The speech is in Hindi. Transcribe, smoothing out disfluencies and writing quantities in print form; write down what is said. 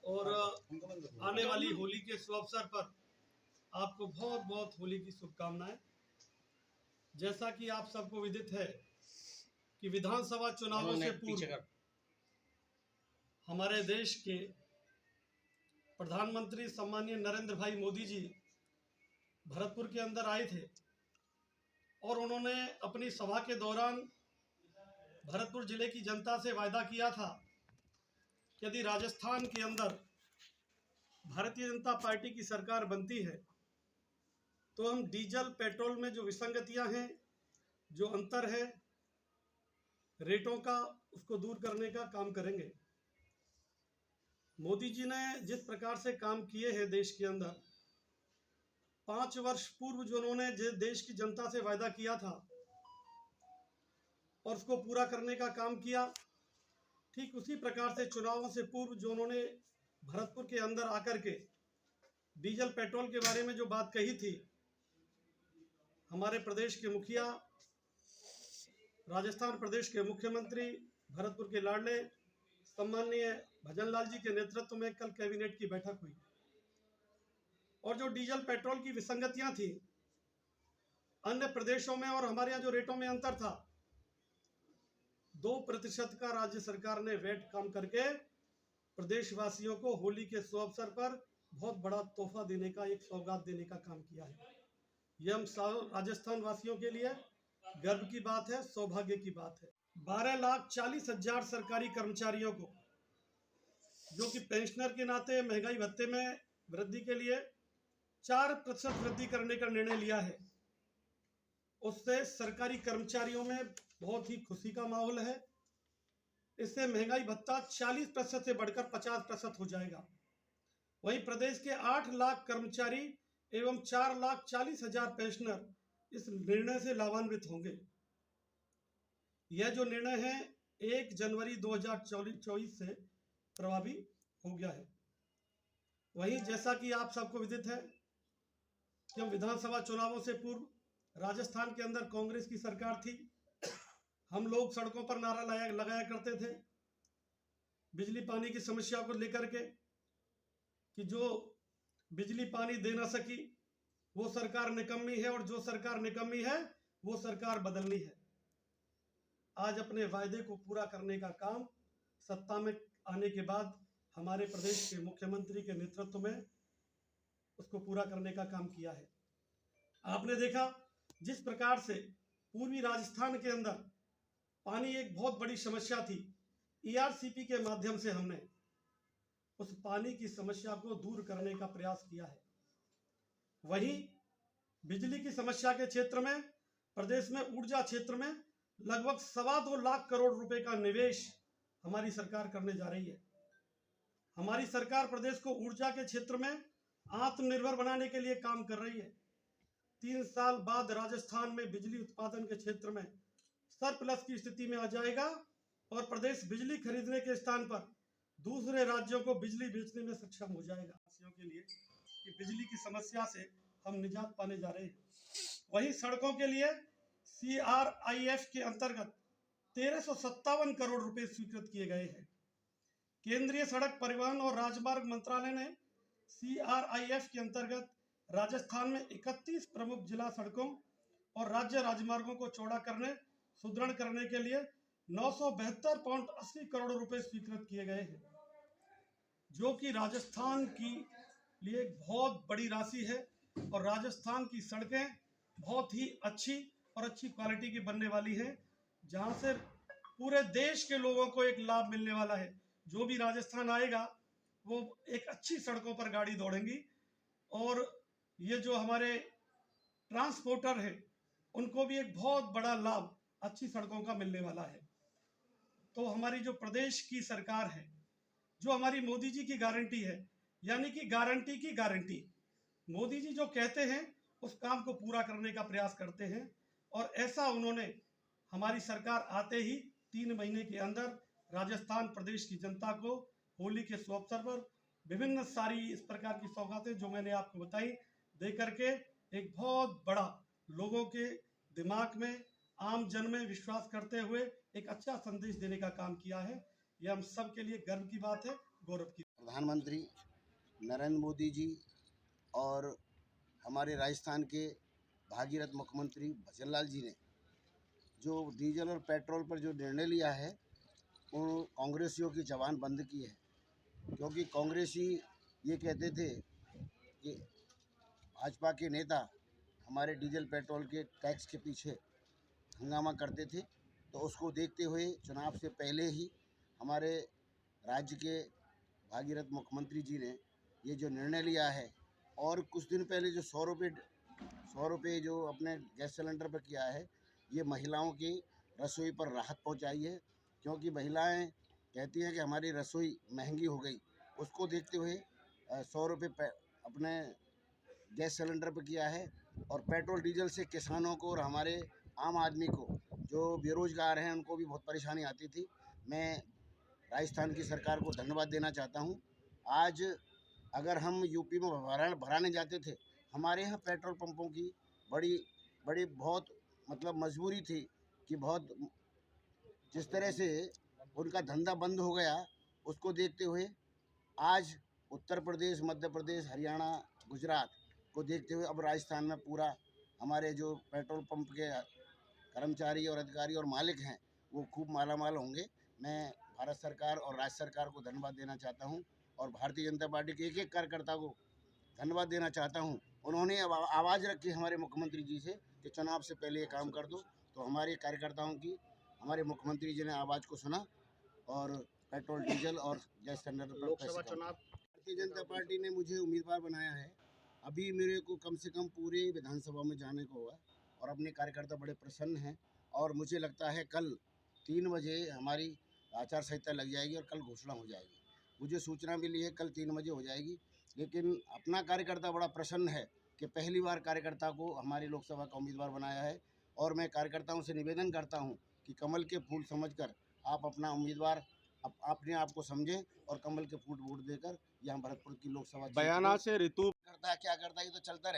और आने वाली होली के शुभ अवसर पर आपको बहुत बहुत होली की शुभकामनाएं। जैसा कि आप सबको विदित है कि विधानसभा चुनावों से पूर्व हमारे देश के प्रधानमंत्री सम्मानीय नरेंद्र भाई मोदी जी भरतपुर के अंदर आए थे और उन्होंने अपनी सभा के दौरान भरतपुर जिले की जनता से वायदा किया था कि यदि राजस्थान के अंदर भारतीय जनता पार्टी की सरकार बनती है तो हम डीजल पेट्रोल में जो विसंगतियां हैं, जो अंतर है रेटों का, उसको दूर करने का काम करेंगे। मोदी जी ने जिस प्रकार से काम किए हैं देश के अंदर, 5 वर्ष पूर्व जो उन्होंने देश की जनता से वायदा किया था और उसको पूरा करने का काम किया, ठीक उसी प्रकार से चुनावों से पूर्व जो उन्होंने भरतपुर के अंदर आकर के डीजल पेट्रोल के बारे में जो बात कही थी, हमारे प्रदेश के मुखिया, राजस्थान प्रदेश के मुख्यमंत्री, भरतपुर के लाडले सम्माननीय भजनलाल जी के नेतृत्व में कल कैबिनेट की बैठक हुई और जो डीजल पेट्रोल की विसंगतियां थी, अन्य प्रदेशों में और हमारे यहाँ जो रेटों में अंतर था, 2% का राज्य सरकार ने वेट कम करके प्रदेशवासियों को होली के शुभ अवसर पर बहुत बड़ा तोहफा देने का, एक सौगात देने का काम किया है। यह हम राजस्थान वासियों के लिए गर्व की बात है, सौभाग्य की बात है। 12,40,000 सरकारी कर्मचारियों को, जो कि पेंशनर के नाते महंगाई भत्ते में वृद्धि के लिए 4% वृद्धि करने का निर्णय लिया है, उससे सरकारी कर्मचारियों में बहुत ही खुशी का माहौल है। इससे महंगाई भत्ता 40% से बढ़कर 50% हो जाएगा। वहीं प्रदेश के 8 लाख कर्मचारी एवं 4,40,000 पेंशनर इस निर्णय से लाभान्वित होंगे। यह जो निर्णय है 1 जनवरी 2024 से प्रभावी हो गया है। वहीं जैसा कि आप सबको विदित है कि हम विधानसभा चुनावों से पूर्व राजस्थान के अंदर कांग्रेस की सरकार थी। हम लोग सड़कों पर नारा लगाया करते थे बिजली पानी की समस्या को लेकर के कि जो बिजली पानी दे ना सकी वो सरकार निकम्मी है और जो सरकार निकम्मी है वो सरकार बदलनी है। आज अपने वायदे को पूरा करने का काम सत्ता में आने के बाद हमारे प्रदेश के मुख्यमंत्री के नेतृत्व में उसको पूरा करने का काम किया है। आपने देखा जिस प्रकार से पूर्वी राजस्थान के अंदर पानी एक बहुत बड़ी समस्या थी, ERCP के माध्यम से हमने उस पानी की समस्या को दूर करने का प्रयास किया है। वहीं बिजली की समस्या के क्षेत्र में प्रदेश में ऊर्जा क्षेत्र में लगभग 2.25 लाख करोड़ रुपए का निवेश हमारी सरकार करने जा रही है। हमारी सरकार प्रदेश को ऊर्जा के क्षेत्र में आत्मनिर्भर बनाने के लिए काम कर रही है। 3 साल बाद राजस्थान में बिजली उत्पादन के क्षेत्र में सरप्लस की स्थिति में आ जाएगा और प्रदेश बिजली खरीदने के स्थान पर दूसरे राज्यों को बिजली बेचने में सक्षम हो जाएगा। वासियों के लिए कि बिजली की समस्या से हम निजात पाने जा रहे हैं। वहीं सड़कों के लिए CRIF के अंतर्गत 1357 करोड़ रुपए स्वीकृत किए गए हैं। केंद्रीय सड़क परिवहन और राजमार्ग मंत्रालय ने CRIF के अंतर्गत राजस्थान में 31 प्रमुख जिला सड़कों और राज्य राजमार्गों को चौड़ा करने, सुदृढ़ करने के लिए 972.80 करोड़ रुपए स्वीकृत किए गए हैं, जो कि राजस्थान की लिए बहुत बड़ी राशि है और राजस्थान की सड़कें बहुत ही अच्छी और अच्छी क्वालिटी की बनने वाली हैं, जहां से पूरे देश के लोगों को एक लाभ मिलने वाला है। जो भी राजस्थान आएगा वो एक अच्छी सड़कों पर गाड़ी दौड़ेंगी और ये जो हमारे ट्रांसपोर्टर हैं उनको भी एक बहुत बड़ा लाभ अच्छी सड़कों का मिलने वाला है। तो हमारी जो प्रदेश की सरकार है, जो हमारी मोदी जी की गारंटी है, यानी कि गारंटी की गारंटी, मोदी जी जो कहते हैं उस काम को पूरा करने का प्रयास करते हैं और ऐसा उन्होंने हमारी सरकार आते ही 3 महीने के अंदर राजस्थान प्रदेश की जनता को होली के शुभ अवसर पर विभिन्न सारी इस प्रकार की सौगातें जो मैंने आपको बताई दे करके एक बहुत बड़ा लोगों के दिमाग में, आम जन में विश्वास करते हुए एक अच्छा संदेश देने का काम किया है ये हम सब के लिए गर्व की बात है, गौरव की। प्रधानमंत्री नरेंद्र मोदी जी और हमारे राजस्थान के भागीरथ मुख्यमंत्री भजनलाल जी ने जो डीजल और पेट्रोल पर जो निर्णय लिया है, उन कांग्रेसियों की जबान बंद की है। क्योंकि कांग्रेसी ये कहते थे कि भाजपा के नेता हमारे डीजल पेट्रोल के टैक्स के पीछे हंगामा करते थे, तो उसको देखते हुए चुनाव से पहले ही हमारे राज्य के भागीरथ मुख्यमंत्री जी ने ये जो निर्णय लिया है, और कुछ दिन पहले जो 100 रुपये जो अपने गैस सिलेंडर पर किया है, ये महिलाओं की रसोई पर राहत पहुंचाई है। क्योंकि महिलाएं कहती हैं कि हमारी रसोई महंगी हो गई, उसको देखते हुए 100 रुपये अपने गैस सिलेंडर पर किया है। और पेट्रोल डीजल से किसानों को और हमारे आम आदमी को जो बेरोजगार हैं उनको भी बहुत परेशानी आती थी। मैं राजस्थान की सरकार को धन्यवाद देना चाहता हूं। आज अगर हम यूपी में भराने जाते थे, हमारे यहाँ पेट्रोल पंपों की बड़ी बहुत मतलब मजबूरी थी कि बहुत जिस तरह से उनका धंधा बंद हो गया, उसको देखते हुए आज उत्तर प्रदेश, मध्य प्रदेश, हरियाणा, गुजरात को देखते हुए अब राजस्थान में पूरा हमारे जो पेट्रोल पंप के कर्मचारी और अधिकारी और मालिक हैं वो खूब मालामाल होंगे। मैं भारत सरकार और राज्य सरकार को धन्यवाद देना चाहता हूं, और भारतीय जनता पार्टी के एक कार्यकर्ता को धन्यवाद देना चाहता हूं। उन्होंने अब आवाज़ रखी हमारे मुख्यमंत्री जी से कि चुनाव से पहले ये काम कर दो, तो हमारे कार्यकर्ताओं की हमारे मुख्यमंत्री जी ने आवाज़ को सुना और पेट्रोल, डीजल और गैस सिलेंडर पर लोकसभा चुनाव भारतीय जनता पार्टी ने मुझे उम्मीदवार बनाया है। अभी मेरे को कम से कम पूरे विधानसभा में जाने को हुआ, और अपने कार्यकर्ता बड़े प्रसन्न हैं। और मुझे लगता है कल 3 बजे हमारी आचार संहिता लग जाएगी और कल घोषणा हो जाएगी। मुझे सूचना मिली है कल 3 बजे हो जाएगी। लेकिन अपना कार्यकर्ता बड़ा प्रसन्न है कि पहली बार कार्यकर्ता को हमारी लोकसभा का उम्मीदवार बनाया है। और मैं कार्यकर्ताओं से निवेदन करता हूं कि कमल के फूल समझकर आप अपना उम्मीदवार अपने आप को समझें और कमल के फूल वोट देकर यहाँ भरतपुर की लोकसभा बयाना से ऋतु करता है, क्या करता है, ये तो चलता रहे।